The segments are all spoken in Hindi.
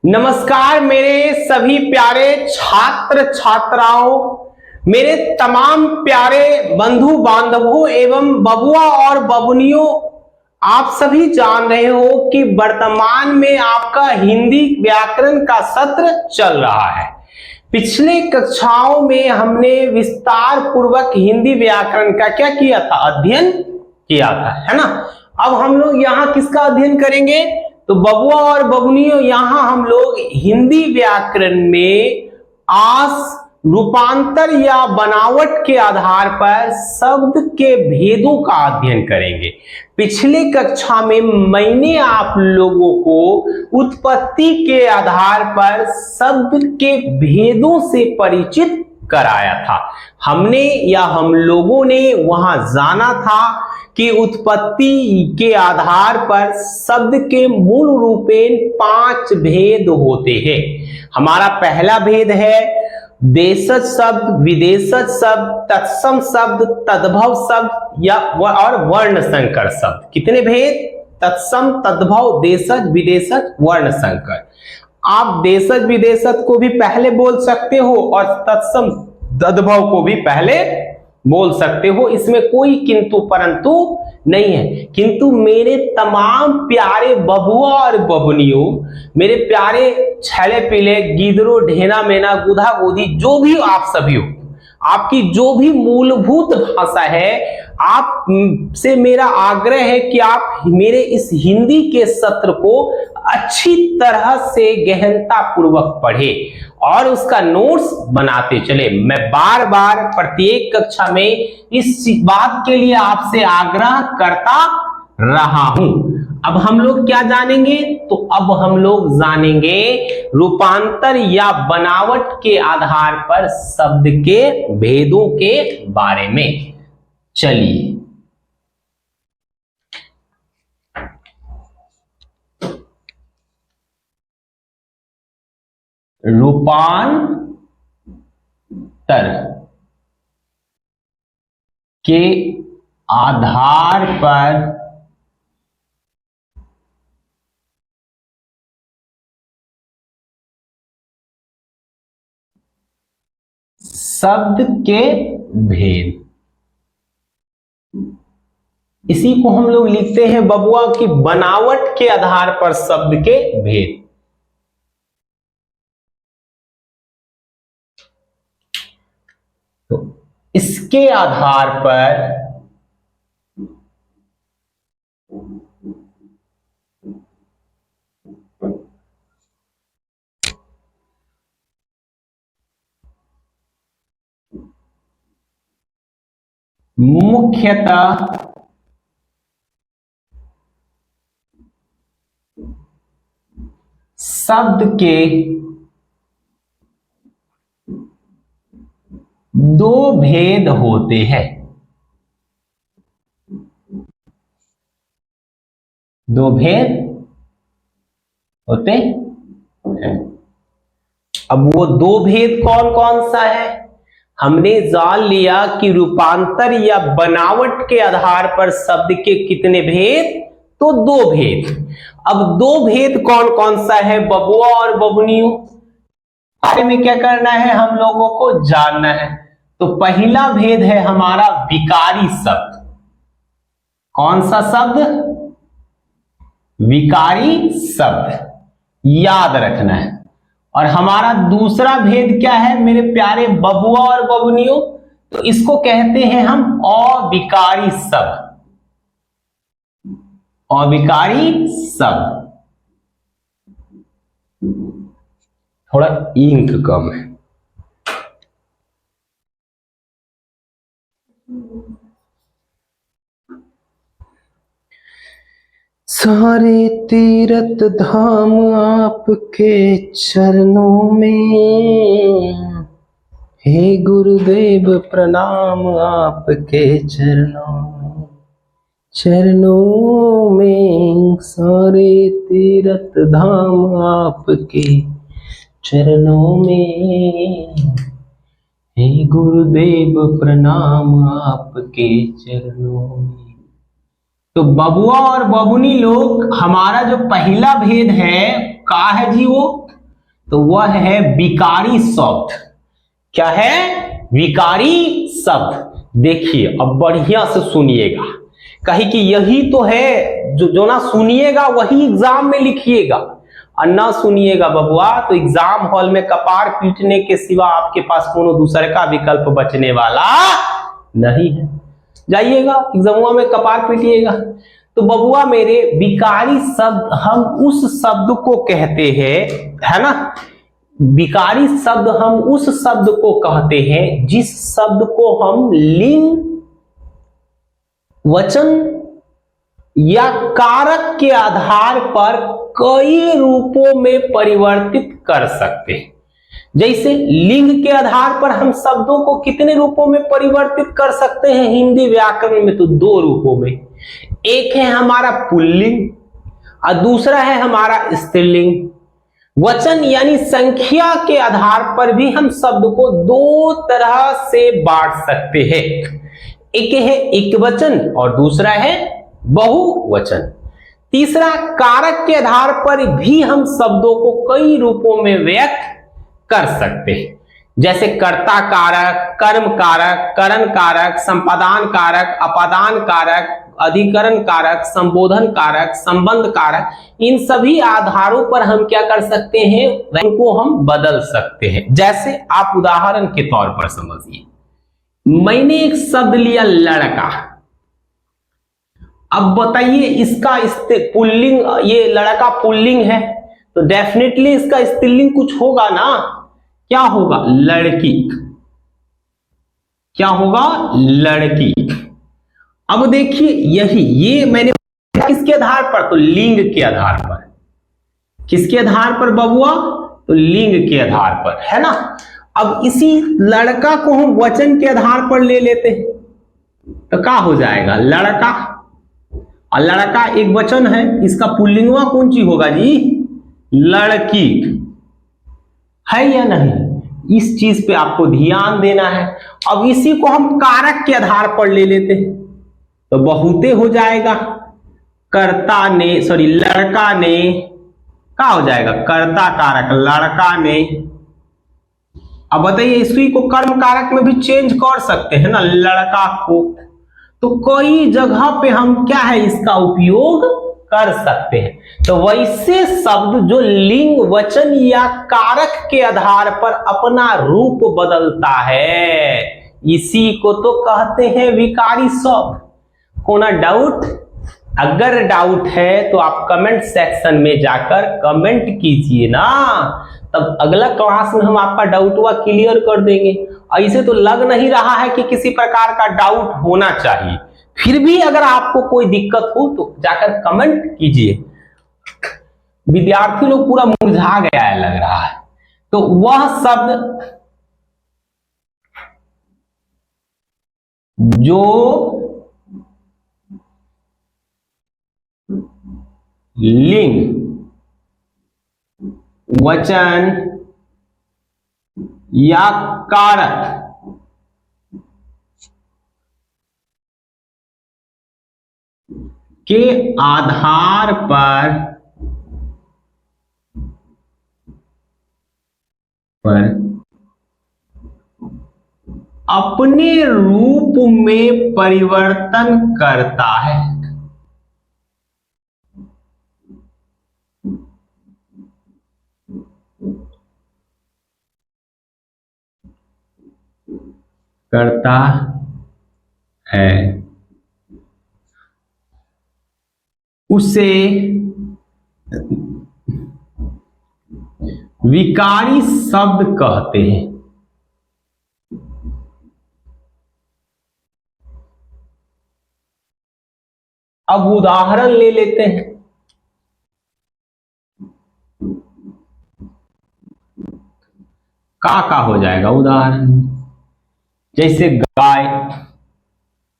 नमस्कार मेरे सभी प्यारे छात्र छात्राओं, मेरे तमाम प्यारे बंधु बांधवों एवं बबुआ और बबुनियों। आप सभी जान रहे हो कि वर्तमान में आपका हिंदी व्याकरण का सत्र चल रहा है। पिछले कक्षाओं में हमने विस्तार पूर्वक हिंदी व्याकरण का क्या किया था, अध्ययन किया था, है ना। अब हम लोग यहाँ किसका अध्ययन करेंगे, तो बबुआ और बबुनियों, यहां हम लोग हिंदी व्याकरण में आस, रूपांतर या बनावट के आधार पर शब्द के भेदों का अध्ययन करेंगे। पिछले कक्षा में मैंने आप लोगों को उत्पत्ति के आधार पर शब्द के भेदों से परिचित कराया था। हमने या हम लोगों ने वहां जाना था कि उत्पत्ति के आधार पर शब्द के मूल रूपेण 5 भेद होते हैं। हमारा पहला भेद है देशज शब्द, विदेशज शब्द, तत्सम शब्द, तद्भव शब्द या और वर्ण संकर शब्द। कितने भेद? तत्सम, तद्भव, देशज, विदेशज, वर्ण संकर। आप देशज विदेशज को भी पहले बोल सकते हो और तत्सम तद्भव को भी पहले बोल सकते हो, इसमें कोई किंतु परंतु नहीं है। किंतु मेरे तमाम प्यारे बबुआ और बबुनियों, मेरे प्यारे छैले पीले, गीदरो, ढेना मेना, गुधा गोधी, जो भी आप सभी हो, आपकी जो भी मूलभूत भाषा है, आप से मेरा आग्रह है कि आप मेरे इस हिंदी के सत्र को अच्छी तरह से गहनता पूर्वक पढ़े और उसका नोट्स बनाते चले। मैं बार बार प्रत्येक कक्षा में इस बात के लिए आपसे आग्रह करता रहा हूं। अब हम लोग क्या जानेंगे, तो अब हम लोग जानेंगे रूपांतर या बनावट के आधार पर शब्द के भेदों के बारे में। चलिए, रूपांतर के आधार पर शब्द के भेद, इसी को हम लोग लिखते हैं बबुआ की बनावट के आधार पर शब्द के भेद। तो इसके आधार पर मुख्यतः शब्द के 2 भेद होते हैं। 2 भेद होते हैं। अब वो 2 भेद कौन कौन सा है? हमने जान लिया कि रूपांतर या बनावट के आधार पर शब्द के कितने भेद, तो 2 भेद। अब 2 भेद कौन कौन सा है बबुआ और बबुनियों, बारे में क्या करना है, हम लोगों को जानना है। तो पहला भेद है हमारा विकारी शब्द। कौन सा शब्द? विकारी शब्द, याद रखना है। और हमारा दूसरा भेद क्या है मेरे प्यारे बबुआ और बबुनियों, तो इसको कहते हैं हम अविकारी शब्द। अविकारी शब्द, थोड़ा इंक कम है। सारे तीरथ धाम आपके चरणों में, हे गुरुदेव प्रणाम आपके चरणों में। सारे तीरथ धाम आपके चरणों में, हे गुरुदेव प्रणाम आपके चरणों में। तो बबुआ और बबुनी लोग, हमारा जो पहला भेद है का है जी, वो तो वह है विकारी शब्द। क्या है? विकारी शब्द। देखिए अब बढ़िया से सुनिएगा, कहीं कि यही तो है जो ना सुनिएगा वही एग्जाम में लिखिएगा, और ना सुनिएगा बबुआ तो एग्जाम हॉल में कपार पीटने के सिवा आपके पास कोनो दूसरे का विकल्प बचने वाला नहीं है। जाइएगा एग्जाम में कपार पीटिएगा। तो बबुआ मेरे, विकारी शब्द हम उस शब्द को कहते हैं, है ना, विकारी शब्द हम उस शब्द को कहते हैं जिस शब्द को हम लिंग, वचन या कारक के आधार पर कई रूपों में परिवर्तित कर सकते हैं। जैसे लिंग के आधार पर हम शब्दों को कितने रूपों में परिवर्तित कर सकते हैं हिंदी व्याकरण में? तो दो रूपों में। एक है हमारा पुल्लिंग और दूसरा है हमारा स्त्रीलिंग। वचन यानी संख्या के आधार पर भी हम शब्द को दो तरह से बांट सकते हैं। एक है एकवचन और दूसरा है बहुवचन। तीसरा, कारक के आधार पर भी हम शब्दों को कई रूपों में व्यक्त कर सकते हैं, जैसे कर्ता कारक, कर्म कारक, करण कारक, संपादान कारक, अपादान कारक, अधिकरण कारक, संबोधन कारक, संबंध कारक। इन सभी आधारों पर हम क्या कर सकते हैं? उनको हम बदल सकते हैं। जैसे आप उदाहरण के तौर पर समझिए, मैंने एक शब्द लिया लड़का। अब बताइए इसका पुल्लिंग, ये लड़का पुल्लिंग है तो डेफिनेटली इसका स्त्रीलिंग कुछ होगा ना। क्या होगा? लड़की। क्या होगा? लड़की। अब देखिए यही, ये मैंने किसके आधार पर? तो लिंग के आधार पर। किसके आधार पर बबुआ? तो लिंग के आधार पर, है ना। अब इसी लड़का को हम वचन के आधार पर ले लेते हैं तो क्या हो जाएगा? लड़का। और लड़का एक वचन है, इसका पुल्लिंगवा कौन सी होगा जी? लड़की। है या नहीं? इस चीज पे आपको ध्यान देना है। अब इसी को हम कारक के आधार पर ले लेते हैं तो बहुते हो जाएगा। कर्ता ने, सॉरी लड़का ने, क्या हो जाएगा? कर्ता कारक, लड़का ने। अब बताइए इसी को कर्म कारक में भी चेंज कर सकते हैं ना, लड़का को। तो कई जगह पे हम क्या है इसका उपयोग कर सकते हैं। तो वैसे शब्द जो लिंग, वचन या कारक के आधार पर अपना रूप बदलता है, इसी को तो कहते हैं विकारी शब्द। कोना डाउट? अगर डाउट है तो आप कमेंट सेक्शन में जाकर कमेंट कीजिए ना, तब अगला क्लास में हम आपका डाउटवा क्लियर कर देंगे। ऐसे तो लग नहीं रहा है कि किसी प्रकार का डाउट होना चाहिए। फिर भी अगर आपको कोई दिक्कत हो तो जाकर कमेंट कीजिए। विद्यार्थी लोग पूरा मुरझा गया है लग रहा है। तो वह शब्द जो लिंग, वचन या कारक के आधार पर अपने रूप में परिवर्तन करता है। करता है उसे विकारी शब्द कहते हैं। अब उदाहरण ले लेते हैं। का हो जाएगा उदाहरण? जैसे गाय।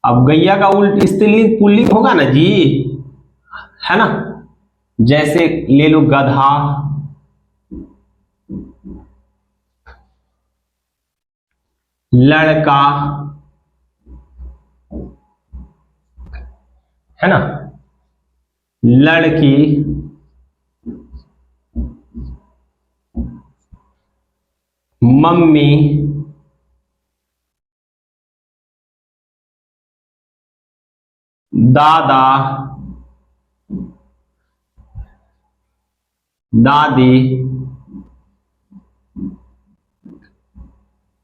अब गैया का उल्ट स्त्रीलिंग पुल्लिंग होगा ना जी, है ना। जैसे ले लो गधा, लड़का, है ना, लड़की, मम्मी, दादा, दादी,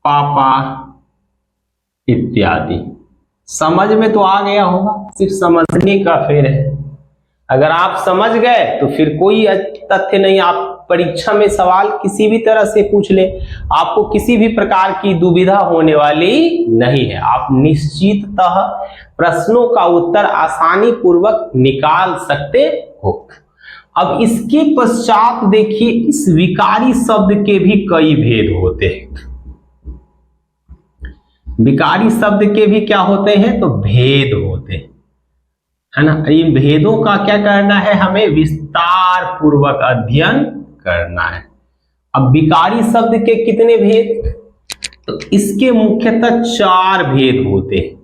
पापा इत्यादि। समझ में तो आ गया होगा, सिर्फ समझने का फेर है। अगर आप समझ गए तो फिर कोई तथ्य नहीं, आप परीक्षा में सवाल किसी भी तरह से पूछ ले, आपको किसी भी प्रकार की दुविधा होने वाली नहीं है। आप निश्चिततः प्रश्नों का उत्तर आसानी पूर्वक निकाल सकते हो। अब इसके पश्चात देखिए, इस विकारी शब्द के भी कई भेद होते हैं। विकारी शब्द के भी क्या होते हैं, तो भेद होते हैं, है ना। इन भेदों का क्या करना है, हमें विस्तार पूर्वक अध्ययन करना है। अब विकारी शब्द के कितने भेद, तो इसके मुख्यतः 4 भेद होते हैं।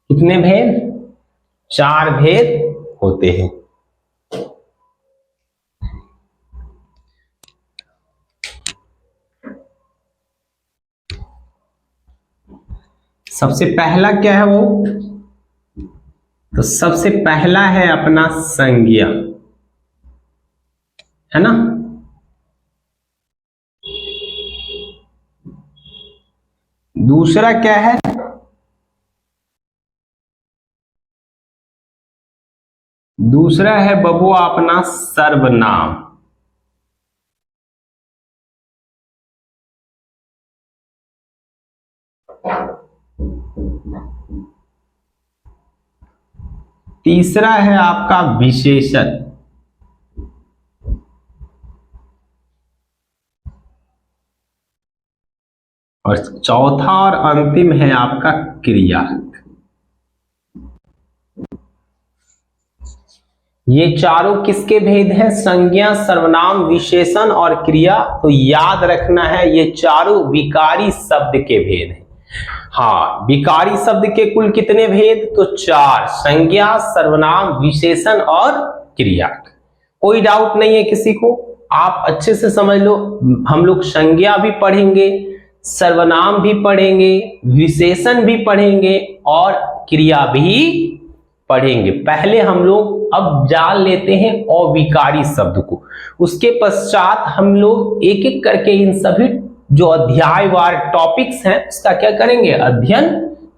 कितने भेद, 4 भेद होते हैं। सबसे पहला क्या है वो, तो सबसे पहला है अपना संज्ञा, है ना। दूसरा क्या है, दूसरा है बबुआ अपना सर्वनाम। तीसरा है आपका विशेषण। और चौथा और अंतिम है आपका क्रिया। ये चारों किसके भेद हैं, संज्ञा, सर्वनाम, विशेषण और क्रिया। तो याद रखना है ये चारों विकारी शब्द के भेद हैं। हाँ, विकारी शब्द के कुल कितने भेद, तो 4, संज्ञा, सर्वनाम, विशेषण और क्रिया। कोई डाउट नहीं है किसी को, आप अच्छे से समझ लो। हम लोग संज्ञा भी पढ़ेंगे, सर्वनाम भी पढ़ेंगे, विशेषण भी पढ़ेंगे और क्रिया भी पढ़ेंगे। पहले हम लोग अब जान लेते हैं अविकारी शब्द को, उसके पश्चात हम लोग एक एक करके इन सभी जो अध्यायवार टॉपिक्स हैं उसका क्या करेंगे, अध्ययन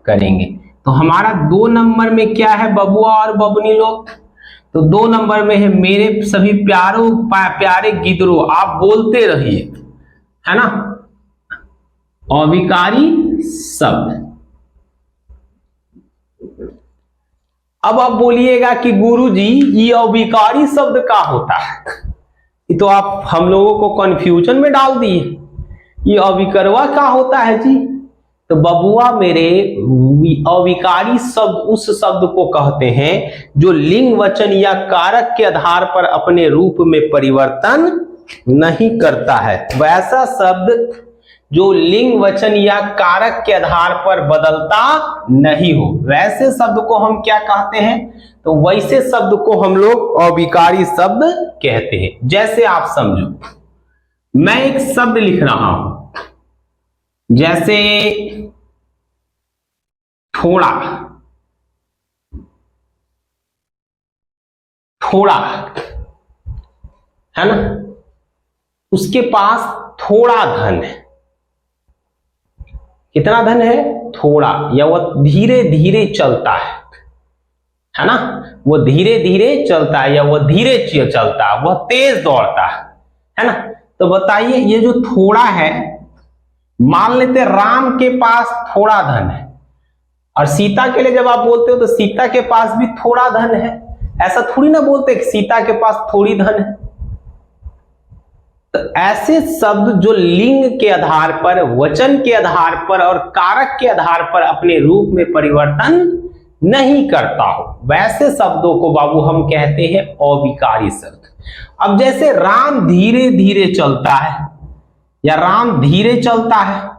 करेंगे। तो हमारा 2 नंबर में क्या है बबुआ और बबुनी लोग, तो 2 नंबर में है मेरे सभी प्यारे गिदरो, आप बोलते रहिए, है ना, अविकारी शब्द। अब आप बोलिएगा कि गुरुजी ये अविकारी शब्द का होता है, ये तो आप हम लोगों को कंफ्यूजन में डाल दिए, ये अविकरवा का होता है जी। तो बबुआ मेरे, अविकारी शब्द उस शब्द को कहते हैं जो लिंग, वचन या कारक के आधार पर अपने रूप में परिवर्तन नहीं करता है। वैसा शब्द जो लिंग, वचन या कारक के आधार पर बदलता नहीं हो, वैसे शब्द को हम क्या कहते हैं, तो वैसे शब्द को हम लोग अविकारी शब्द कहते हैं। जैसे आप समझो, मैं एक शब्द लिख रहा हूं, जैसे थोड़ा, थोड़ा, है ना, उसके पास थोड़ा धन है। कितना धन है, थोड़ा, या वह धीरे धीरे चलता है ना, वो धीरे धीरे चलता है या वह धीरे चलता है, वह तेज दौड़ता है ना। तो बताइए ये जो थोड़ा है, मान लेते राम के पास थोड़ा धन है, और सीता के लिए जब आप बोलते हो तो सीता के पास भी थोड़ा धन है, ऐसा थोड़ी ना बोलते कि सीता के पास थोड़ी धन है। तो ऐसे शब्द जो लिंग के आधार पर, वचन के आधार पर और कारक के आधार पर अपने रूप में परिवर्तन नहीं करता हो, वैसे शब्दों को बाबू हम कहते हैं अविकारी शब्द। अब जैसे राम धीरे धीरे चलता है या राम धीरे चलता है,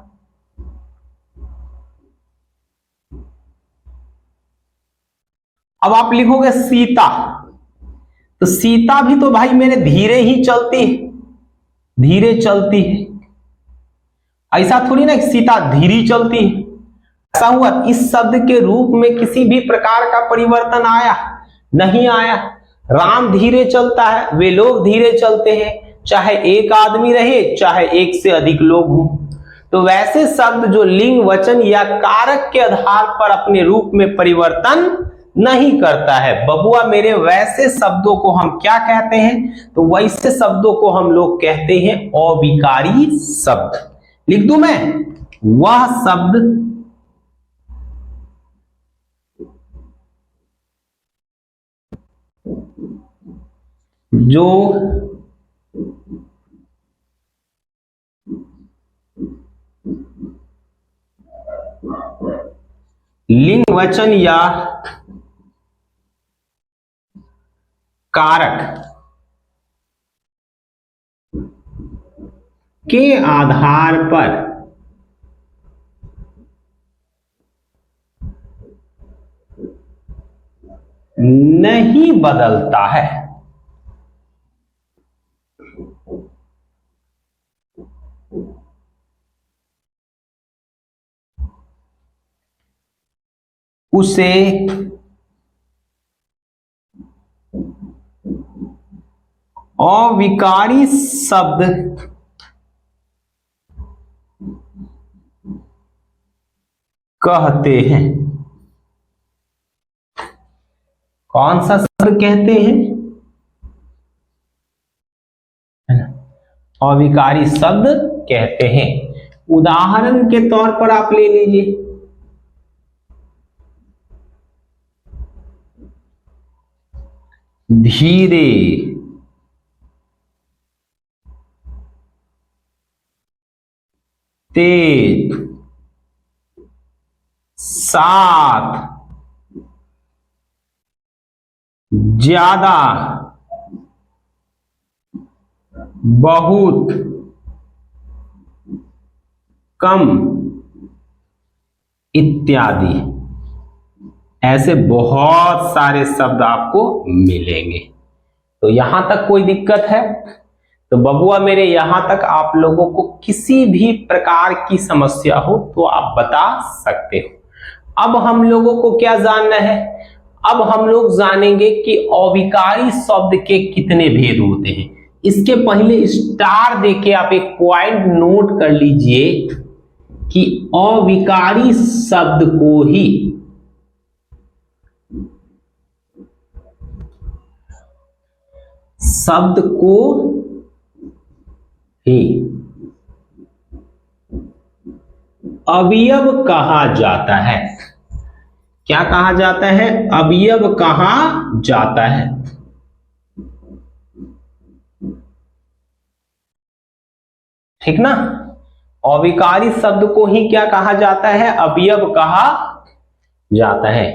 अब आप लिखोगे सीता, तो सीता भी तो भाई मेरे धीरे ही चलती है, धीरे चलती है। ऐसा थोड़ी ना कि सीता धीरे चलती है, ऐसा हुआ इस शब्द के रूप में किसी भी प्रकार का परिवर्तन आया? नहीं आया। राम धीरे चलता है, वे लोग धीरे चलते हैं, चाहे एक आदमी रहे चाहे एक से अधिक लोग हों। तो वैसे शब्द जो लिंग वचन या कारक के आधार पर अपने रूप में परिवर्तन नहीं करता है, बबुआ मेरे, वैसे शब्दों को हम क्या कहते हैं? तो वैसे शब्दों को हम लोग कहते हैं अविकारी शब्द। लिख दूं मैं, वह शब्द जो लिंग वचन या कारक के आधार पर नहीं बदलता है, उसे अविकारी शब्द कहते हैं। कौन सा शब्द कहते हैं? है ना, अविकारी शब्द कहते हैं। उदाहरण के तौर पर आप ले लीजिए, धीरे, तेज, साथ, ज्यादा, बहुत, कम इत्यादि। ऐसे बहुत सारे शब्द आपको मिलेंगे। तो यहां तक कोई दिक्कत है? तो बबुआ मेरे, यहां तक आप लोगों को किसी भी प्रकार की समस्या हो तो आप बता सकते हो। अब हम लोगों को क्या जानना है? अब हम लोग जानेंगे कि अविकारी शब्द के कितने भेद होते हैं। इसके पहले स्टार देके आप एक पॉइंट नोट कर लीजिए कि अविकारी शब्द को ही अवयव कहा जाता है। क्या कहा जाता है? अवयव कहा जाता है। ठीक ना? अविकारी शब्द को ही क्या कहा जाता है? अवयव कहा जाता है।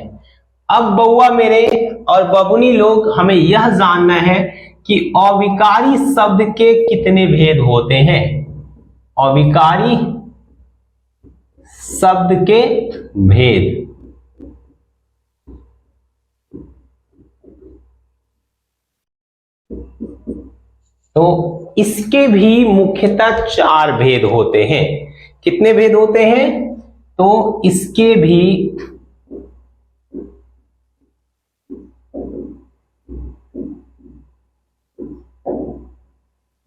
अब बउआ मेरे और बबुनी लोग, हमें यह जानना है कि अविकारी शब्द के कितने भेद होते हैं। अविकारी शब्द के भेद, तो इसके भी मुख्यतः 4 भेद होते हैं। कितने भेद होते हैं? तो इसके भी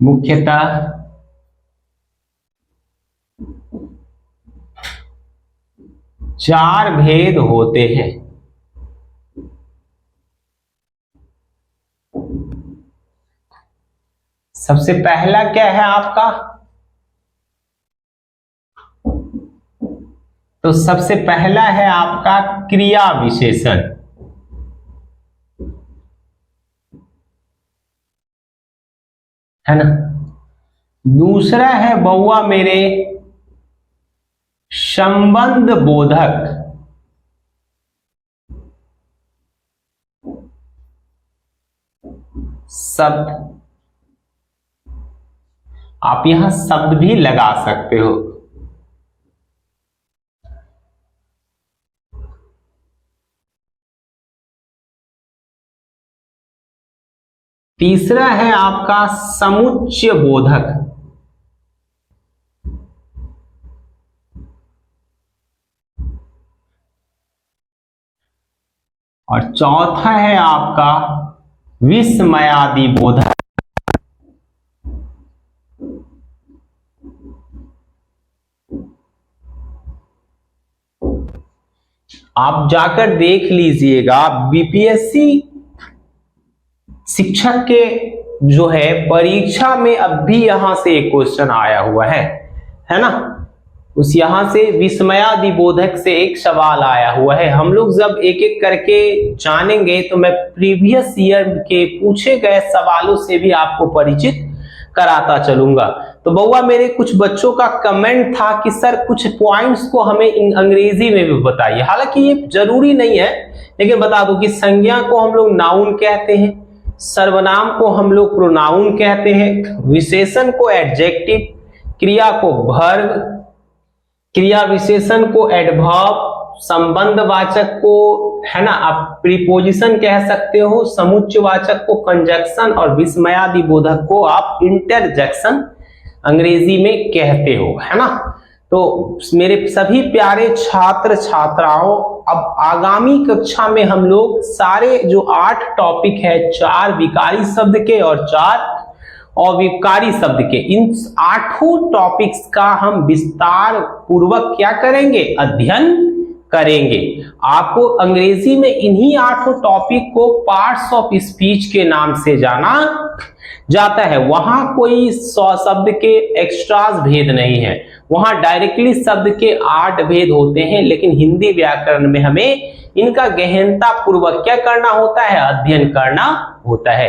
मुख्यतः 4 भेद होते हैं। सबसे पहला क्या है आपका? तो सबसे पहला है आपका क्रिया विशेषण। है ना? दूसरा है बउआ मेरे संबंध बोधक। शब्द, आप यहां शब्द भी लगा सकते हो। तीसरा है आपका समुच्चय बोधक, और चौथा है आपका विस्मयादि बोधक। आप जाकर देख लीजिएगा, बीपीएससी शिक्षक के जो है परीक्षा में अब भी यहां से एक क्वेश्चन आया हुआ है ना, उस यहां से विस्मयादि बोधक से एक सवाल आया हुआ है। हम लोग जब एक एक करके जानेंगे तो मैं प्रीवियस ईयर के पूछे गए सवालों से भी आपको परिचित कराता चलूंगा। तो बउआ, मेरे कुछ बच्चों का कमेंट था कि सर कुछ पॉइंट्स को हमें अंग्रेजी में भी बताइए। हालांकि ये जरूरी नहीं है, लेकिन बता दूं कि संज्ञा को हम लोग नाउन कहते हैं, सर्वनाम को हम लोग प्रोनाउन कहते हैं, विशेषण को एडजेक्टिव, क्रिया को वर्ब, क्रिया विशेषण को एडवर्ब, संबंधवाचक को है ना आप प्रीपोजिशन कह सकते हो, समुच्चयवाचक को कंजक्शन, और विस्मयादि बोधक को आप इंटरजेक्शन अंग्रेजी में कहते हो, है ना। तो मेरे सभी प्यारे छात्र छात्राओं, अब आगामी कक्षा में हम लोग सारे जो 8 टॉपिक है, 4 विकारी शब्द के और 4 अविकारी शब्द के, इन 8 टॉपिक्स का हम विस्तार पूर्वक क्या करेंगे, अध्ययन करेंगे। आपको अंग्रेजी में इन्हीं 8 टॉपिक को पार्ट्स ऑफ स्पीच के नाम से जाना जाता है। वहां कोई 100 शब्द के एक्स्ट्रास भेद नहीं है, वहां डायरेक्टली शब्द के 8 भेद होते हैं, लेकिन हिंदी व्याकरण में हमें इनका गहनता पूर्वक क्या करना होता है, अध्ययन करना होता है।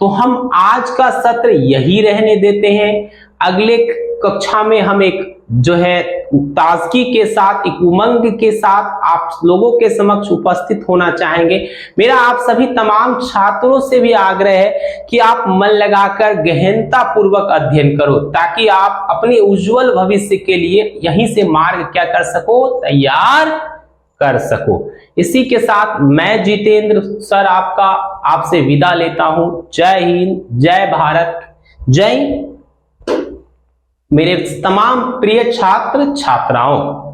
तो हम आज का सत्र यही रहने देते हैं। अगले कक्षा में हम एक जो है ताजगी के साथ, एक उमंग के साथ आप लोगों के समक्ष उपस्थित होना चाहेंगे। मेरा आप सभी तमाम छात्रों से भी आग्रह है कि आप मन लगाकर गहनता पूर्वक अध्ययन करो, ताकि आप अपने उज्जवल भविष्य के लिए यहीं से मार्ग क्या कर सको, तैयार कर सको। इसी के साथ मैं जितेंद्र सर आपसे विदा लेता हूं। जय हिंद, जय भारत, जय मेरे तमाम प्रिय छात्र छात्राओं।